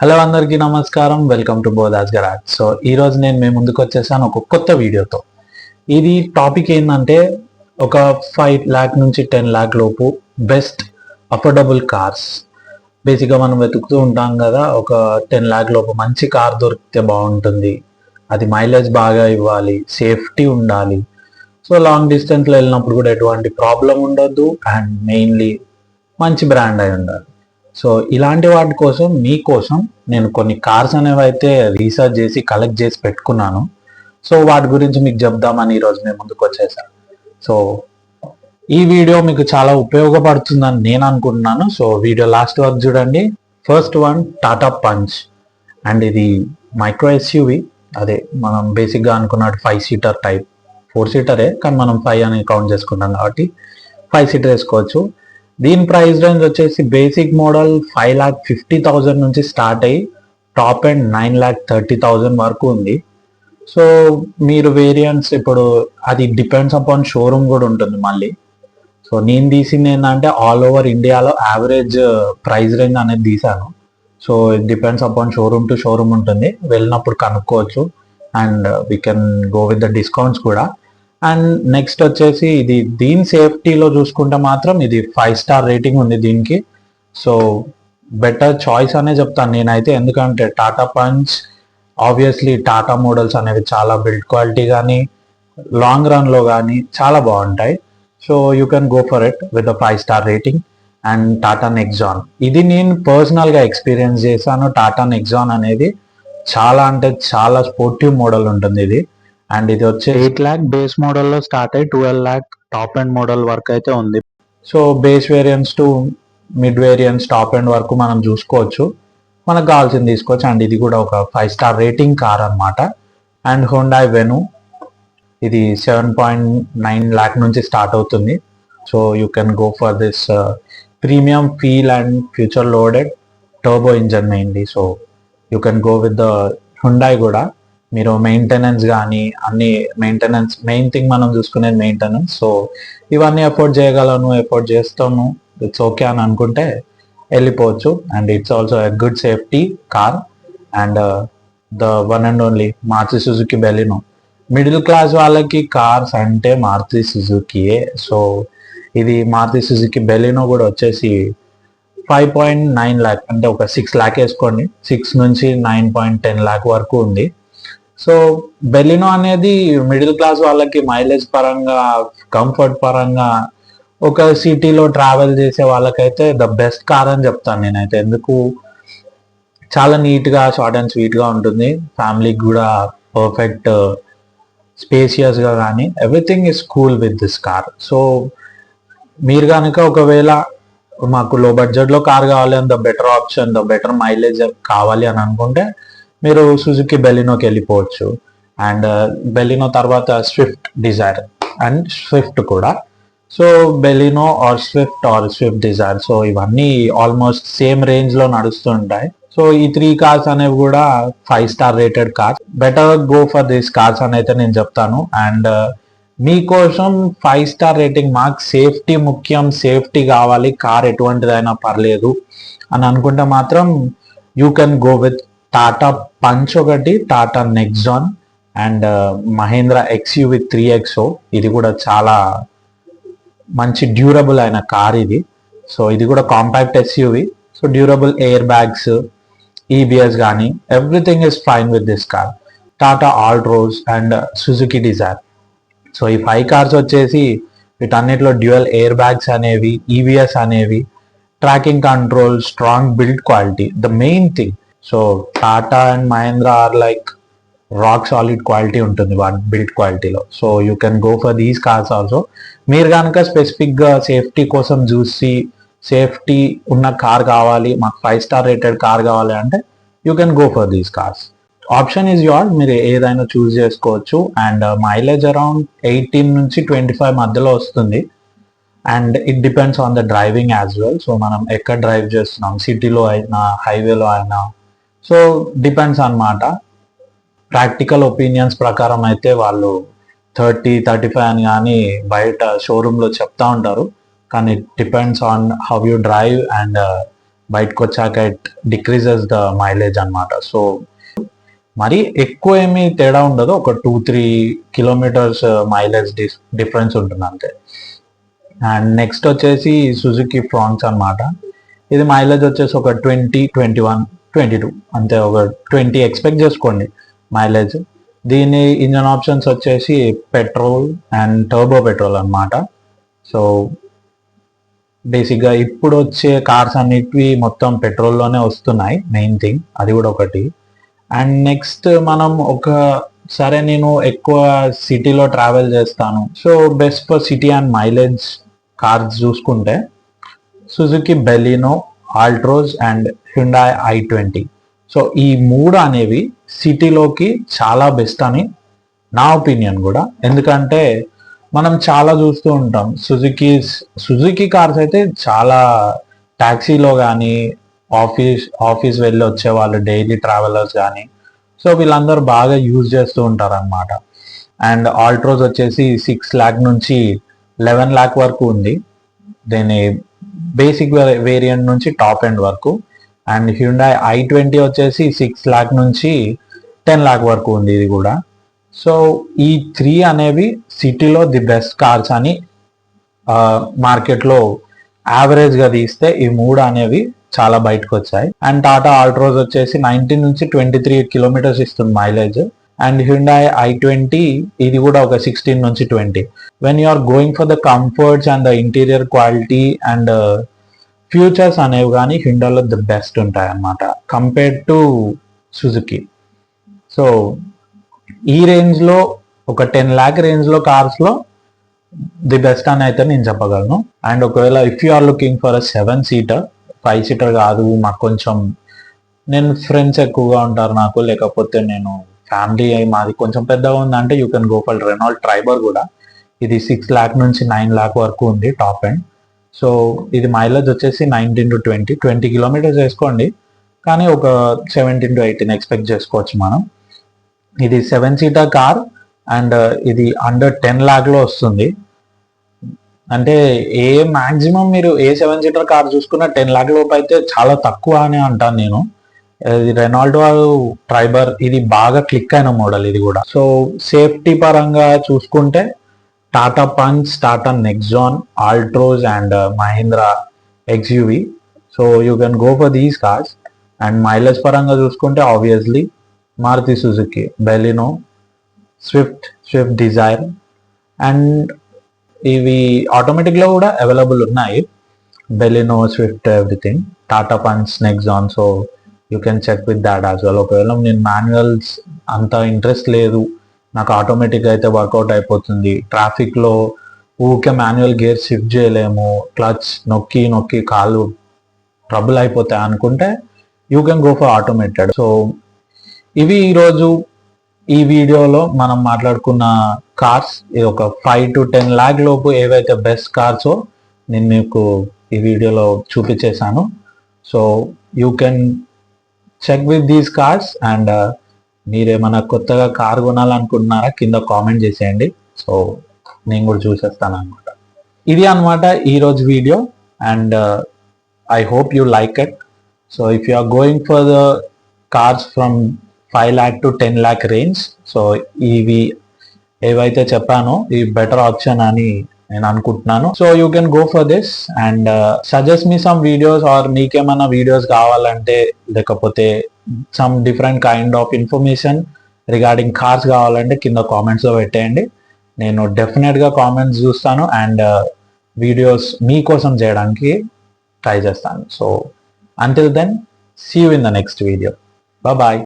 Hello అందరికీ నమస్కారం. Welcome to Bodhas garage. So ఈ రోజు నేను మీ ముందుకు వచ్చేసాను ఒక కొత్త వీడియోతో. ఇది టాపిక్ ఏంటంటే ఒక 5 lakh నుంచి 10 lakh లోపు బెస్ట్ అఫోర్డబుల్ కార్స్. బేసిక్గా మనం వెతుకుతూ ఉంటాం కదా, ఒక 10 lakh లోపు మంచి కార్ దొరికితే బాగుంటుంది, అది మైలేజ్ బాగా ఇవ్వాలి, సేఫ్టీ ఉండాలి, సో లాంగ్ డిస్టెన్స్లో వెళ్ళినప్పుడు కూడా ఎటువంటి ప్రాబ్లం ఉండొద్దు, అండ్ మెయిన్లీ మంచి బ్రాండ్ అయి ఉండాలి. సో ఇలాంటి వాటి కోసం మీకోసం నేను కొన్ని కార్స్ అనేవి అయితే రీసెర్చ్ చేసి కలెక్ట్ చేసి పెట్టుకున్నాను. సో వాటి గురించి మీకు చెప్దామని ఈరోజు మేము ముందుకు వచ్చేసాను. సో ఈ వీడియో మీకు చాలా ఉపయోగపడుతుందని నేను అనుకుంటున్నాను. సో వీడియో లాస్ట్ వరకు చూడండి. First one Tata punch, and ఇది మైక్రో ఎస్యూవి. అదే మనం బేసిక్గా అనుకున్నట్టు 5 సీటర్ టైప్. 4 సీటరే, కానీ మనం 5 అని కౌంట్ చేసుకుంటాం కాబట్టి 5 సీటర్ వేసుకోవచ్చు. దీని ప్రైస్ రేంజ్ వచ్చేసి బేసిక్ మోడల్ 5,50,000 నుంచి స్టార్ట్ అయ్యి టాప్ అండ్ 9,30,000 వరకు ఉంది. సో మీరు వేరియంట్స్ ఇప్పుడు అది డిపెండ్స్ అపాన్ షోరూమ్ కూడా ఉంటుంది మళ్ళీ. సో నేను తీసింది ఏంటంటే ఆల్ ఓవర్ ఇండియాలో యావరేజ్ ప్రైస్ రేంజ్ అనేది తీసాను. So it depends upon showroom to showroom ఉంటుంది, వెళ్ళినప్పుడు కనుక్కోవచ్చు, and we can go with the discounts కూడా. అండ్ నెక్స్ట్ వచ్చేసి ఇది దీని సేఫ్టీలో చూసుకుంటే మాత్రం ఇది 5 స్టార్ రేటింగ్ ఉంది దీనికి. సో బెటర్ చాయిస్ అనే చెప్తాను నేనైతే, ఎందుకంటే Tata punch obviously Tata models అనేవి చాలా బిల్డ్ క్వాలిటీ కానీ లాంగ్ రన్లో కానీ చాలా బాగుంటాయి. So you can go for it with 5 star rating. And Tata Nexon, ఇది నేను పర్సనల్గా ఎక్స్పీరియన్స్ చేశాను. టాటా నెక్సాన్ అనేది చాలా అంటే చాలా స్పోర్టివ్ మోడల్ ఉంటుంది ఇది. అండ్ ఇది వచ్చి 8 lakh బేస్ మోడల్లో స్టార్ట్ అయ్యి 12 lakh టాప్ ఎండ్ మోడల్ వరకు అయితే ఉంది. So base variants to mid variants top end వరకు మనం చూసుకోవచ్చు, మనకు కావాల్సింది తీసుకోవచ్చు. అండ్ ఇది కూడా ఒక 5 స్టార్ రేటింగ్ కార్ అనమాట. అండ్ హోండాయ్ వెను, ఇది 7.9 lakh నుంచి స్టార్ట్ అవుతుంది. So you can go for this premium feel and future loaded turbo engine mainly. So you can go with the Hyundai కూడా. మీరు మెయింటెనెన్స్ కానీ అన్ని మెయింటెనెన్స్, మెయిన్ థింగ్ మనం చూసుకునేది మెయింటెనెన్స్. సో ఇవన్నీ ఎఫోర్డ్ చేయగలను, ఎఫోర్డ్ చేస్తాను, ఇట్స్ ఓకే అని అనుకుంటే వెళ్ళిపోవచ్చు. And it's also a good safety car. And the one and only Maruti Suzuki Baleno. Middle class వాళ్ళకి కార్స్ అంటే మారుతి సుజుకియే. సో ఇది మారుతి సుజుకి బెలినో కూడా వచ్చేసి 5.9 lakh, అంటే ఒక 6 lakh వేసుకోండి. 6 నుంచి 9.10 lakh వరకు ఉంది. సో బెలినో అనేది మిడిల్ క్లాస్ వాళ్ళకి మైలేజ్ పరంగా, కంఫర్ట్ పరంగా, ఒక సిటీలో ట్రావెల్ చేసే వాళ్ళకైతే ద బెస్ట్ కార్ అని చెప్తాను నేనైతే. ఎందుకు, చాలా నీట్గా షార్ట్ అండ్ స్వీట్గా ఉంటుంది, ఫ్యామిలీకి కూడా పర్ఫెక్ట్ స్పేసియస్గా కానీ everything is cool with this car. So మీరు కనుక ఒకవేళ మాకు లో బడ్జెట్లో కార్ కావాలి అని, the better option, the better mileage కావాలి అని అనుకుంటే మీరు సుజుకి బెలినోకి వెళ్ళిపోవచ్చు. అండ్ బెలినో తర్వాత స్విఫ్ట్ డిజైర్ అండ్ స్విఫ్ట్ కూడా. So Baleno or Swift Dzire, so ఇవన్నీ ఆల్మోస్ట్ సేమ్ రేంజ్లో నడుస్తుంటాయి. సో ఈ 3 కార్స్ అనేవి కూడా 5 star rated cars. Better go for these cars అని అయితే నేను చెప్తాను. అండ్ మీకోసం 5 స్టార్ రేటింగ్, మాకు సేఫ్టీ ముఖ్యం, సేఫ్టీ కావాలి, కార్ ఎటువంటిదైనా పర్లేదు అని అనుకుంటే మాత్రం you can go with Tata Punch ఒకటి, Tata Nexon, and Mahindra XUV 3XO. ఇది కూడా చాలా మంచి డ్యూరబుల్ అయిన కార్ ఇది. సో ఇది కూడా compact SUV. So durable airbags, EBS కానీ everything is fine with this car. Tata Altroz and Suzuki Dzire. So ఈ 5 కార్స్ వచ్చేసి వీటన్నిటిలో డ్యూయల్ ఎయిర్ బ్యాగ్స్ అనేవి, ఈబిఎస్ అనేవి, tracking control, strong build quality, the main thing. So Tata and Mahindra are like rock solid quality ఉంటుంది వాటి build క్వాలిటీలో. So you can go for these cars also. మీరు కనుక స్పెసిఫిక్గా సేఫ్టీ కోసం చూసి, సేఫ్టీ ఉన్న కార్ కావాలి, మాకు 5 స్టార్ రేటెడ్ కార్ కావాలి అంటే you can go for these cars. Option is your, మీరు ఏదైనా చూస్ చేసుకోవచ్చు. అండ్ మైలేజ్ అరౌండ్ 18 నుంచి 25 మధ్యలో వస్తుంది. And it depends on the driving as well. So మనం ఎక్కడ డ్రైవ్ చేస్తున్నాం, సిటీలో అయినా హైవేలో అయినా, సో డిపెండ్స్ అన్నమాట. ప్రాక్టికల్ ఒపీనియన్స్ ప్రకారం అయితే వాళ్ళు 30-35 అని కానీ బయట షోరూంలో చెప్తా ఉంటారు, కానీ it depends on how you drive and బయటకు వచ్చాక ఇట్ డిక్రీజెస్ ద మైలేజ్ అన్నమాట. సో మరి ఎక్కువ ఏమీ తేడా ఉండదు, ఒక 2-3 కిలోమీటర్స్ మైలేజ్ డిఫరెన్స్ ఉంటుంది అంతే. అండ్ నెక్స్ట్ వచ్చేసి సుజుకి ఫ్రాంక్స్ అన్నమాట. ఇది మైలేజ్ వచ్చేసి ఒక 20, 21, 22 అంతే, ఒక 20 ఎక్స్పెక్ట్ చేసుకోండి మైలేజ్. దీని ఇంజన్ ఆప్షన్స్ వచ్చేసి పెట్రోల్ అండ్ టర్బో పెట్రోల్ అన్నమాట. సో బేసిక్గా ఇప్పుడు వచ్చే కార్స్ అన్నిటివి మొత్తం పెట్రోల్లోనే వస్తున్నాయి, మెయిన్ థింగ్ అది కూడా ఒకటి. అండ్ నెక్స్ట్ మనం సరే నేను ఎక్కువ సిటీలో ట్రావెల్ చేస్తాను, so best for city and mileage cars చూసుకుంటే Suzuki Baleno, Altroz and Hyundai i20. సో ఈ మూడు అనేవి సిటీలోకి చాలా బెస్ట్ అని నా ఒపీనియన్ కూడా. ఎందుకంటే మనం చాలా చూస్తూ ఉంటాం సుజుకి కార్స్ అయితే చాలా ట్యాక్సీలో కానీ ఆఫీస్ వెళ్ళి వచ్చే వాళ్ళు డైలీ ట్రావెలర్స్ కానీ, సో వీళ్ళందరూ బాగా యూజ్ చేస్తూ ఉంటారు అనమాట. అండ్ ఆల్ట్రోజ్ వచ్చేసి 6 lakh నుంచి 11 lakh వరకు ఉంది, దీని బేసిక్ వేరియంట్ నుంచి టాప్ ఎండ్ వరకు. అండ్ హ్యుండాయ్ i20 వచ్చేసి 6 lakh నుంచి 10 lakh వరకు ఉంది ఇది కూడా. సో ఈ 3 అనేవి సిటీలో ది బెస్ట్ కార్స్ అని మార్కెట్లో యావరేజ్గా తీస్తే ఈ 3 అనేవి చాలా బయటకు వచ్చాయి. అండ్ టాటా ఆల్ట్రోజ్ వచ్చేసి 19 నుంచి 23 కిలోమీటర్స్ ఇస్తుంది మైలేజ్. అండ్ హ్యుండాయ్ i20 ఇది కూడా ఒక 16 నుంచి 20. When you are going for the comforts and the interior quality and features అనేవి కానీ హ్యుండాయ్లో ది బెస్ట్ ఉంటాయి అన్నమాట కంపేర్డ్ టు సుజుకి. సో ఈ రేంజ్లో ఒక 10 lakh రేంజ్లో కార్స్లో ది బెస్ట్ అని అయితే నేను చెప్పగలను. అండ్ ఒకవేళ if you are looking for a 7-seater, 5-seater కాదు, మాకు కొంచెం నేను ఫ్రెండ్స్ ఎక్కువగా ఉంటారు నాకు, లేకపోతే నేను ఫ్యామిలీ మాది కొంచెం పెద్దగా ఉందంటే you can go for Renault Triber కూడా. ఇది 6 lakh నుంచి 9 lakh వరకు ఉంది టాప్ ఎండ్. సో ఇది మైలేజ్ వచ్చేసి 19 to 20 కిలోమీటర్స్ వేసుకోండి, కానీ ఒక 17 to 18 ఎక్స్పెక్ట్ చేసుకోవచ్చు మనం. ఇది 7-seater కార్ అండ్ ఇది అండర్ 10 lakh వస్తుంది. అంటే మ్యాక్సిమం మీరు 7-seater కార్ చూసుకున్న 10 lakh లోపు అయితే చాలా తక్కువ అని అంటాను నేను. ఇది రెనాల్ట్ ట్రైబర్, ఇది బాగా క్లిక్ అయిన మోడల్ ఇది కూడా. సో సేఫ్టీ పరంగా చూసుకుంటే Tata Punch, Tata Nexon, Altroz and Mahindra XUV. So you can go for these cars. And mileage పరంగా చూసుకుంటే obviously Maruti Suzuki Baleno, Swift Dzire, and ఇవి ఆటోమేటిక్లో కూడా అవైలబుల్ ఉన్నాయి, Baleno, Swift, everything. Tata Punch, Nexon, so you can check with that as well. ఒకవేళ నేను manuals అంత interest లేదు, నాకు ఆటోమేటిక్ అయితే వర్కౌట్ అయిపోతుంది, ట్రాఫిక్లో ఊరికే మాన్యువల్ గేర్ షిఫ్ట్ చేయలేము, క్లచ్ నొక్కి కాళ్ళు ట్రబుల్ అయిపోతాయి అనుకుంటే you can go for automated. So ఇవి ఈరోజు ఈ వీడియోలో మనం మాట్లాడుకున్న కార్స్. ఇది ఒక 5 to 10 lakh లోపు ఏవైతే బెస్ట్ కార్సో నేను మీకు ఈ వీడియోలో చూపించేశాను. So you can check with these cars. And మీరేమైనా కొత్తగా కార్ కొనాలనుకుంటున్నారా కింద కామెంట్ చేసేయండి, సో నేను కూడా చూసేస్తాను అనమాట. ఇది అనమాట ఈరోజు వీడియో. And I hope you like it. So if you are going for the cars from 5 lakh to 10 lakh range, so ఇవి ఏవైతే చెప్పానో ఇవి బెటర్ ఆప్షన్ అని నేను అనుకుంటున్నాను. So you can go for this and suggest me some videos, or మీకేమైనా videos కావాలంటే, లేకపోతే some different kind of information regarding cars కావాలంటే కింద కామెంట్స్లో పెట్టేయండి. నేను డెఫినెట్గా కామెంట్స్ చూస్తాను అండ్ వీడియోస్ మీకోసం చేయడానికి ట్రై చేస్తాను. So until then, see you in the next video. Bye bye.